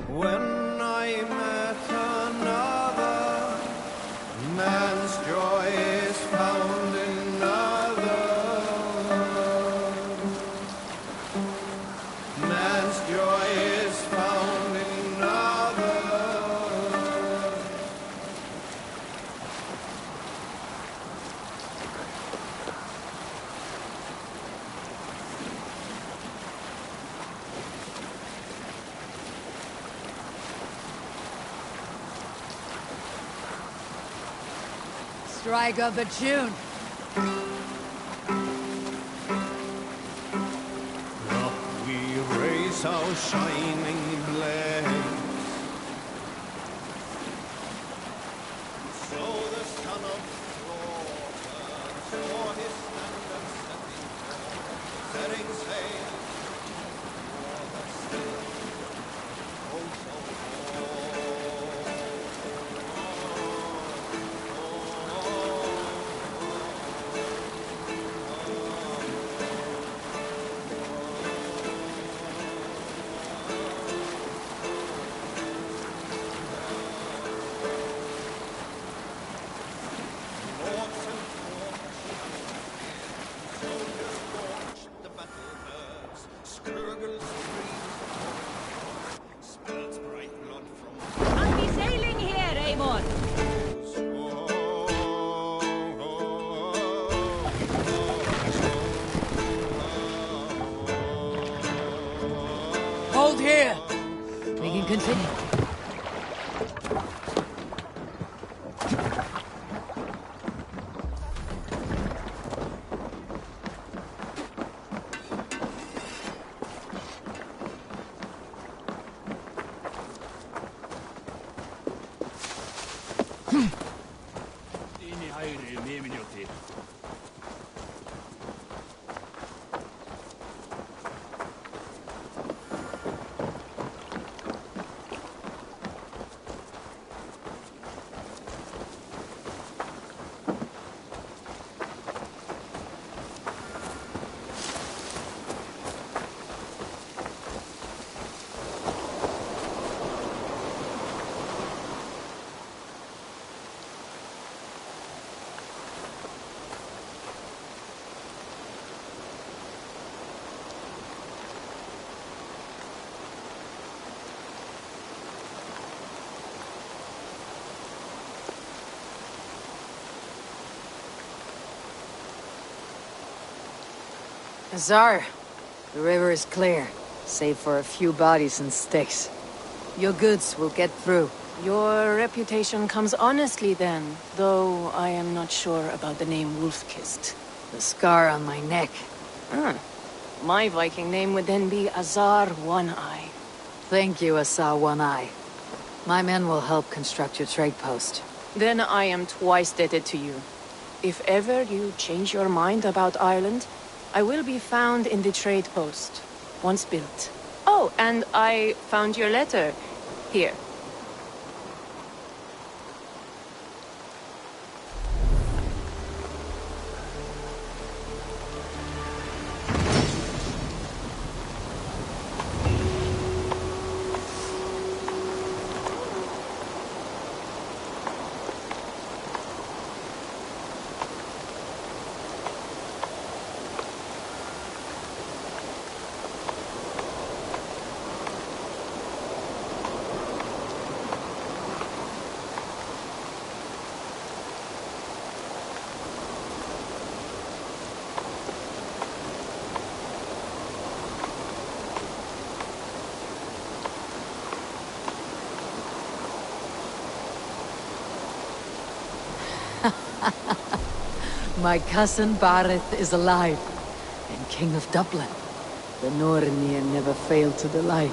When I met another, man's joy is found in another. Man's joy is found in another. Strike up a tune. Up we raise our shining blaze. So the son of Slaughter saw his standard setting sail for the still coast of Anti-sailing here, Amon! Hold here. We can continue. Azar, the river is clear, save for a few bodies and sticks. Your goods will get through. Your reputation comes honestly then, though I am not sure about the name Wolf-Kissed. The scar on my neck. My Viking name would then be Azar One-Eye. Thank you, Asa One-Eye. My men will help construct your trade post. Then I am twice indebted to you. If ever you change your mind about Ireland, I will be found in the trade post, once built. Oh, and I found your letter. Here. My cousin Bareth is alive, and King of Dublin. The Nornir never failed to delight.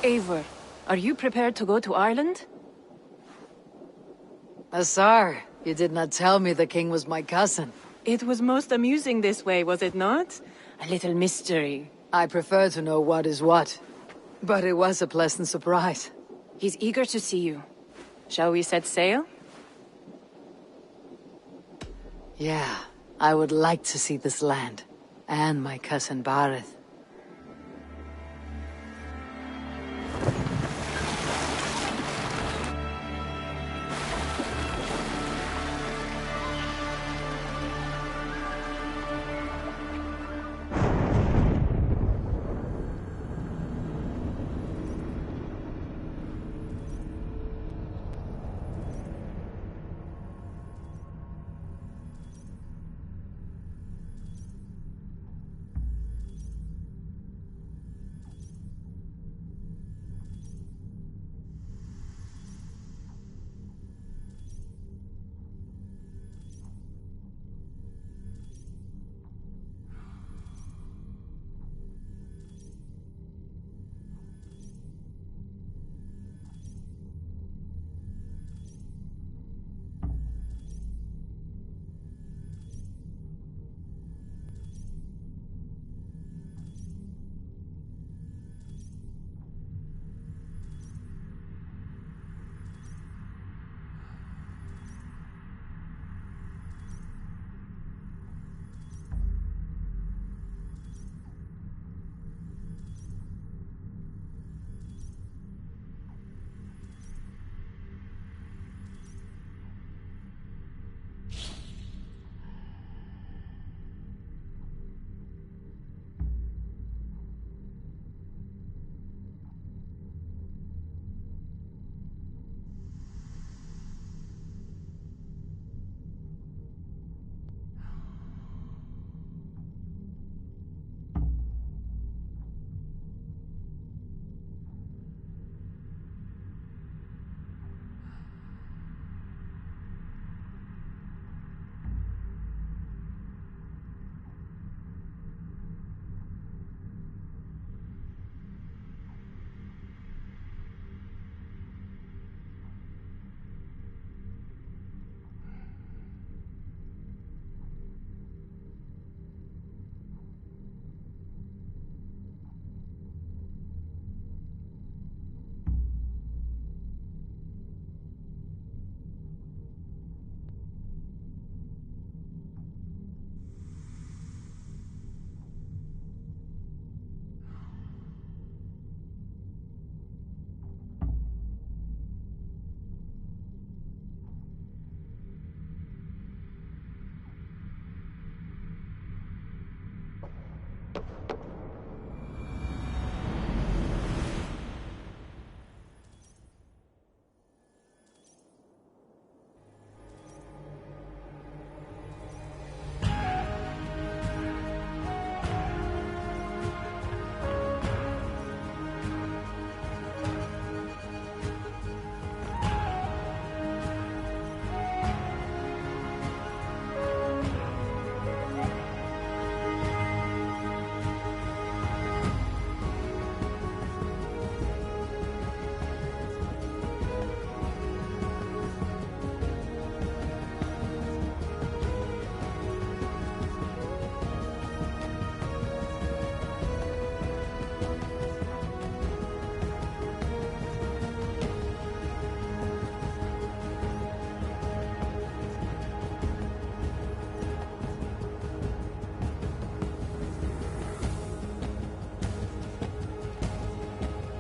Eivor, are you prepared to go to Ireland? Azar, you did not tell me the king was my cousin. It was most amusing this way, was it not? A little mystery. I prefer to know what is what. But it was a pleasant surprise. He's eager to see you. Shall we set sail? Yeah, I would like to see this land. And my cousin Bareth.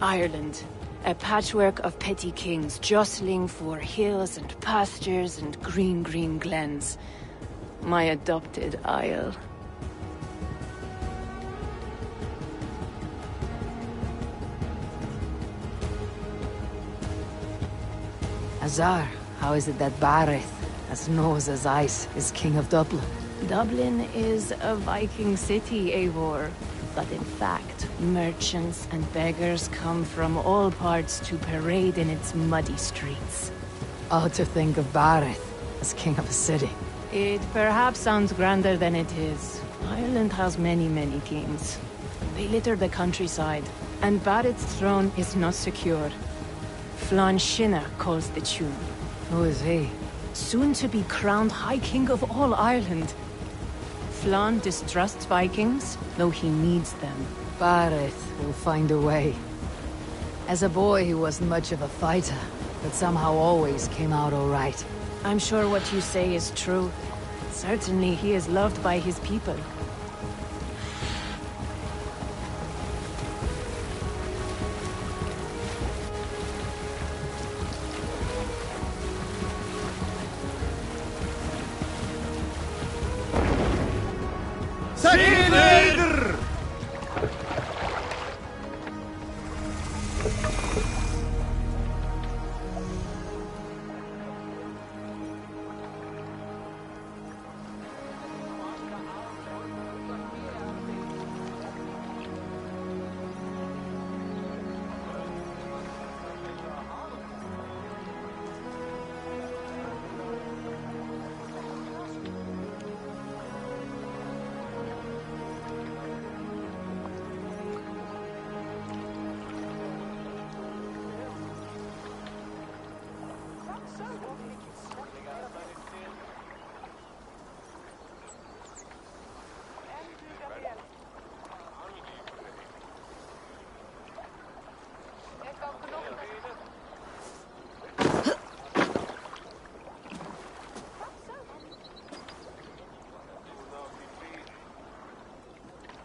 Ireland. A patchwork of petty kings jostling for hills and pastures and green glens. My adopted isle. Azar, how is it that Bareth, as nose as ice, is king of Dublin? Dublin is a Viking city, Eivor. But in fact, merchants and beggars come from all parts to parade in its muddy streets. Oh, to think of Bareth as king of a city. It perhaps sounds grander than it is. Ireland has many kings. They litter the countryside, and Barrett's throne is not secure. Flann Sinna calls the tune. Who is he? Soon to be crowned High King of all Ireland. Flann distrusts Vikings, though he needs them. Bareth will find a way. As a boy, he wasn't much of a fighter, but somehow always came out all right. I'm sure what you say is true. Certainly he is loved by his people.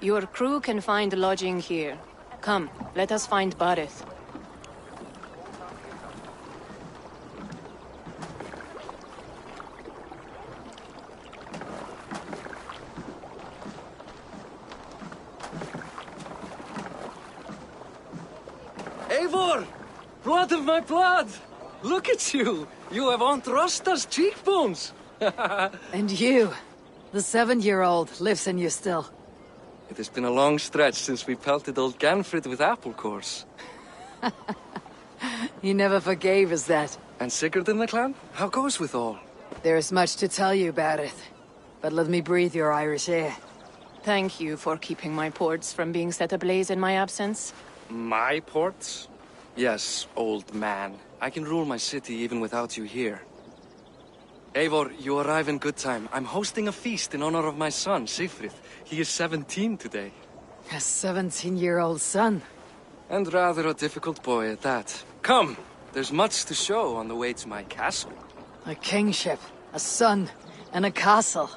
Your crew can find lodging here. Come, let us find Bareth. Eivor! Blood of my blood! Look at you! You have Aunt Rosta's cheekbones! And you, the 7-year-old, lives in you still. It has been a long stretch since we pelted old Ganfrid with apple cores. He never forgave us that. And Sigurd in the clan? How goes with all? There is much to tell you, Bareth. But let me breathe your Irish air. Thank you for keeping my ports from being set ablaze in my absence. My ports? Yes, old man. I can rule my city even without you here. Eivor, you arrive in good time. I'm hosting a feast in honor of my son, Sigfrid. He is 17 today. A 17-year-old son. And rather a difficult boy at that. Come! There's much to show on the way to my castle. A kingship, a son, and a castle.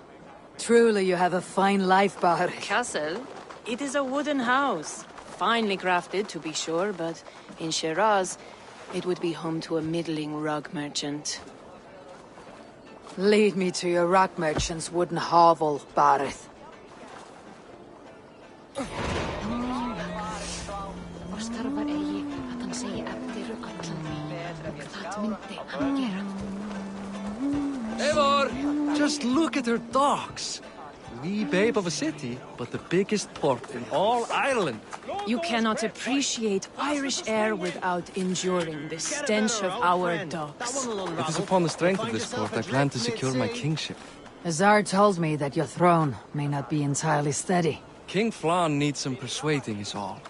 Truly you have a fine life, Bareth. Castle? It is a wooden house. Finely crafted, to be sure, but in Shiraz, it would be home to a middling rug merchant. Lead me to your rock merchant's wooden hovel, Bareth. Eivor! Just look at her docks! Wee babe of a city, but the biggest port in all Ireland. You cannot appreciate Irish air without enduring the stench of our docks. It is upon the strength of this port I plan to secure my kingship. Azar told me that your throne may not be entirely steady. King Flann needs some persuading is all.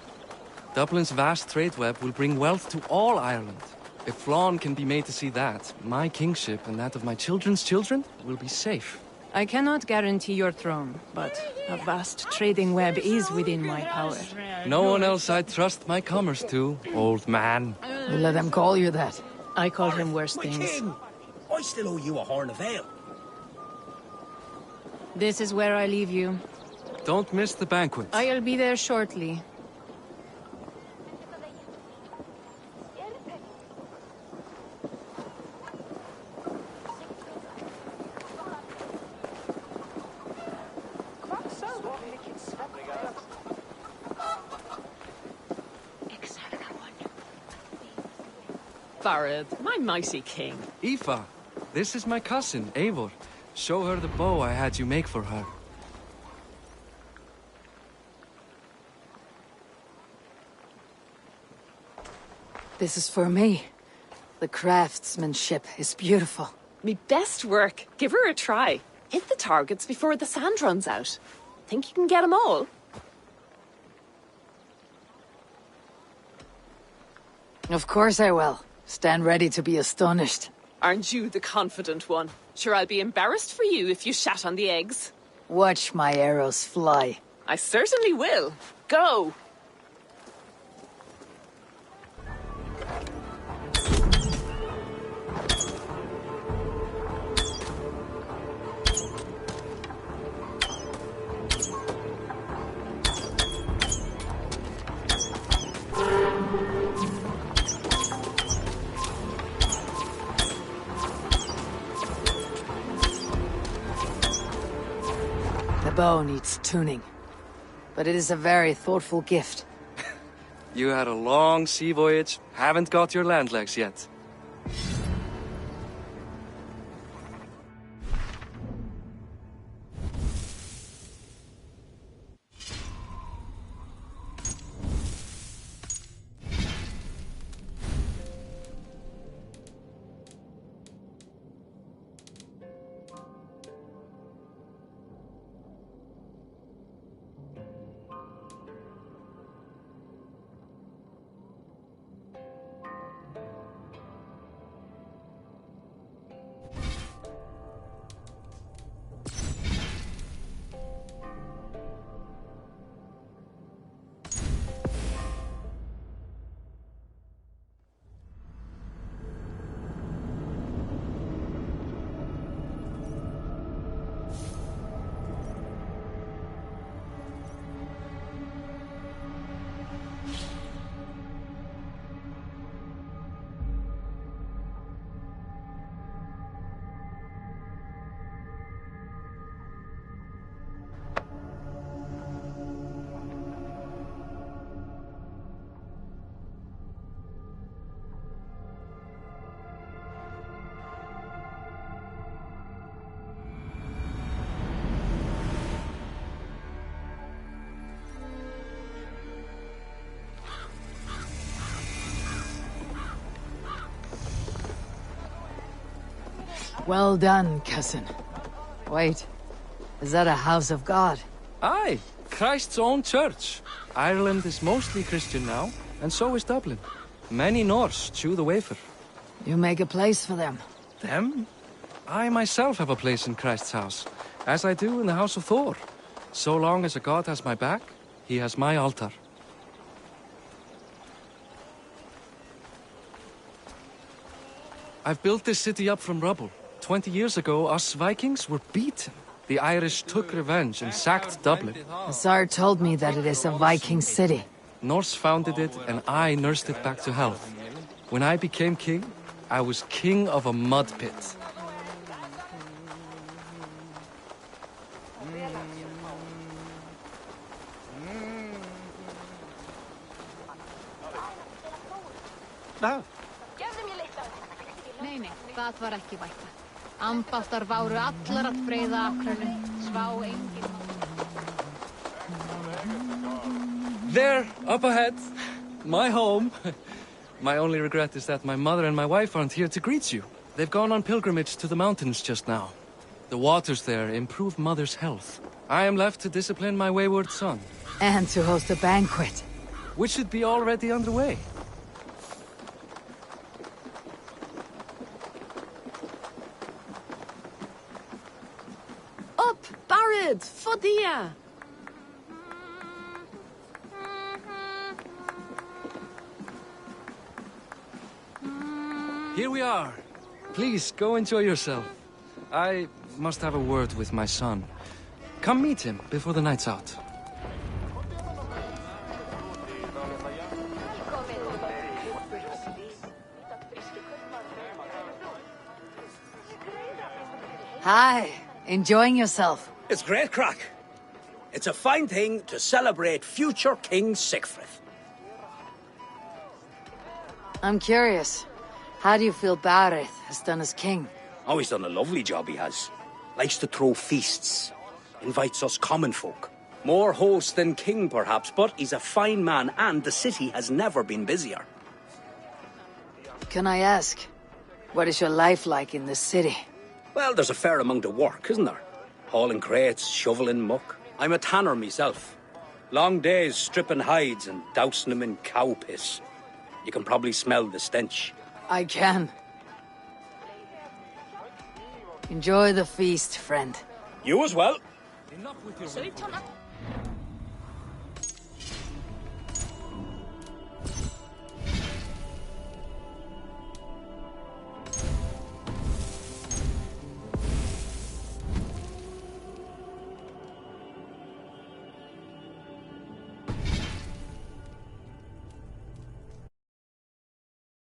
Dublin's vast trade web will bring wealth to all Ireland. If Flann can be made to see that, my kingship and that of my children's children will be safe. I cannot guarantee your throne, but a vast trading web is within my power. No one else I'd trust my commerce to, old man. You let them call you that. I call him worse My things. king! I still owe you a horn of ale. This is where I leave you. Don't miss the banquet. I'll be there shortly. Barad, my mighty king. Aoife, this is my cousin, Eivor. Show her the bow I had you make for her. This is for me. The craftsmanship is beautiful. Me best work. Give her a try. Hit the targets before the sand runs out. Think you can get them all? Of course I will. Stand ready to be astonished. Aren't you the confident one? Sure, I'll be embarrassed for you if you shat on the eggs. Watch my arrows fly. I certainly will. Go! The bow needs tuning, but it is a very thoughtful gift. You had a long sea voyage, haven't got your land legs yet. Well done, cousin. Wait, is that a house of God? Aye, Christ's own church. Ireland is mostly Christian now, and so is Dublin. Many Norse chew the wafer. You make a place for them. Them? I myself have a place in Christ's house, as I do in the house of Thor. So long as a god has my back, he has my altar. I've built this city up from rubble. 20 years ago, us Vikings were beaten. The Irish took revenge and sacked Dublin. Azar told me that it is a Viking city. Norse founded it, and I nursed it back to health. When I became king, I was king of a mud pit. Nei, það var ekki vætta. Ambáttar váru allar að breiða akrunum, svá engin. There, up ahead. My home. My only regret is that my mother and my wife aren't here to greet you. They've gone on pilgrimage to the mountains just now. The waters there improve mother's health. I am left to discipline my wayward son. And to host a banquet. Which should be already underway. Up, Barad, Fodia! Here we are. Please, go enjoy yourself. I must have a word with my son. Come meet him before the night's out. Hi, enjoying yourself? It's great crack. It's a fine thing to celebrate future King Sigfrid. I'm curious. How do you feel Bareth has done as king? Oh, he's done a lovely job, he has. Likes to throw feasts. Invites us common folk. More host than king, perhaps, but he's a fine man, and the city has never been busier. Can I ask, what is your life like in the city? Well, there's a fair amount of work, isn't there? Hauling crates, shoveling muck. I'm a tanner myself. Long days stripping hides and dousing them in cow piss. You can probably smell the stench. I can. Enjoy the feast, friend. You as well. Enough with your